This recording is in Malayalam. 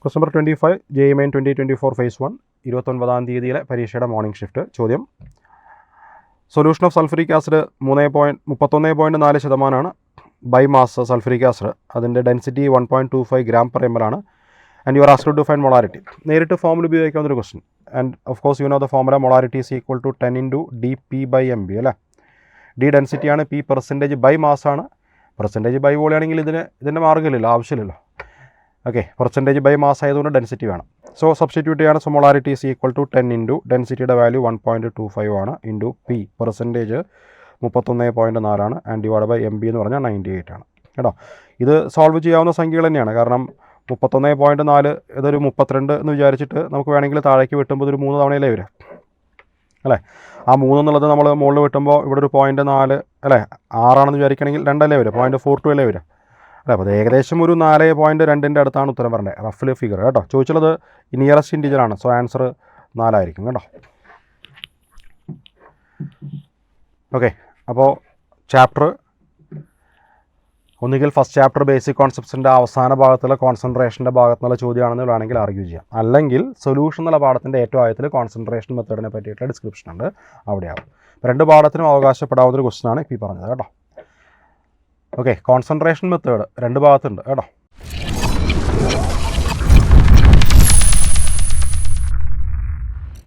Question number 25 JEE Main 2024 phase 1 29-ാം തീയതിയിലെ പരീക്ഷയുടെ മോർണിംഗ് ഷിഫ്റ്റ്. ചോദ്യം: solution of sulphuric acid 31.4% by mass sulphuric acid. അതിൻ്റെ ഡെൻസിറ്റി 1.25 gram per ml ആണ്. And you are asked to find molarity. നേരിട്ട് ഫോമുല ഉപയോഗിക്കാവുന്നൊരു question. And of course you know the formula molarity is equal to 10 × dP/mb അല്ലേ. ഡി ഡെൻസിറ്റിയാണ്, പി പെർസെൻറ്റേജ് ബൈ മാസാണ്. പെർസെൻറ്റേജ് ബൈ വോളിയം ആണെങ്കിൽ ഇതിൻ്റെ മാർഗ്ഗമില്ലല്ലോ, ആവശ്യമില്ലല്ലോ. ഓക്കെ, പെർസെൻറ്റേജ് ബൈ മാസ് ആയതുകൊണ്ട് ഡെൻസിറ്റി വേണം. സോ സബ്സ്റ്റിറ്റ്യൂട്ട് ചെയ്യാണ്. So molarity is equal to 10 × ഡെൻസിറ്റിയുടെ വാല്യൂ 1.25 ആണ് ഇൻറ്റു പി പെർസെൻറ്റേജ് 31.4 ആണ്. ആൻഡ് ഡിവൈഡ് ബൈ MB എന്ന് പറഞ്ഞാൽ 98 ആണ് കേട്ടോ. ഇത് സോൾവ് ചെയ്യാവുന്ന സംഖ്യകൾ തന്നെയാണ്. കാരണം 31.4 ഇതൊരു 32 എന്ന് വിചാരിച്ചിട്ട് നമുക്ക് വേണമെങ്കിൽ താഴേക്ക് വെട്ടുമ്പോൾ ഒരു 3 തവണയല്ലേ വരിക അല്ലേ. ആ 3 എന്നുള്ളത് നമ്മൾ മുകളിൽ വെട്ടുമ്പോൾ ഇവിടെ ഒരു 0.4 അല്ലേ, 6 ആണെന്ന് വിചാരിക്കുകയാണെങ്കിൽ 2 അല്ലേ വരിക, 0.42 അല്ലേ വരിക അല്ലേ. അപ്പോൾ അത് ഏകദേശം ഒരു 4.2 അടുത്താണ് ഉത്തരം പറഞ്ഞത്, റഫ്ലി ഫിഗർ കേട്ടോ. ചോദിച്ചുള്ളത് നിയറസ്റ്റ് ഇൻറ്റിജർ ആണ്. സോ ആൻസർ 4 ആയിരിക്കും കേട്ടോ. ഓക്കെ, അപ്പോൾ ചാപ്റ്റർ ഒന്നുകിൽ ഫസ്റ്റ് ചാപ്റ്റർ ബേസിക് കോൺസെപ്റ്റ്സിൻ്റെ അവസാന ഭാഗത്തുള്ള കോൺസെൻട്രേഷൻ്റെ ഭാഗത്തുനിന്നുള്ള ചോദ്യമാണെന്ന് വേണമെങ്കിൽ ആർഗ്യൂ ചെയ്യാം. അല്ലെങ്കിൽ സൊല്യൂഷൻ എന്നുള്ള പാഠത്തിൻ്റെ ഏറ്റവും ആയത്തിൽ കോൺസെൻട്രേഷൻ മെത്തേഡിനെ പറ്റിയിട്ടുള്ള ഡിസ്ക്രിപ്ഷൻ ഉണ്ട്, അവിടെയാവും. രണ്ട് പാഠത്തിനും അവകാശപ്പെടാവുന്നൊരു ക്വസ്റ്റ്യനാണ് ഇപ്പോൾ പറഞ്ഞത് കേട്ടോ. ഓക്കെ, കോൺസെൻട്രേഷൻ മെത്തേഡ് രണ്ട് ഭാഗത്തുണ്ട് കേട്ടോ.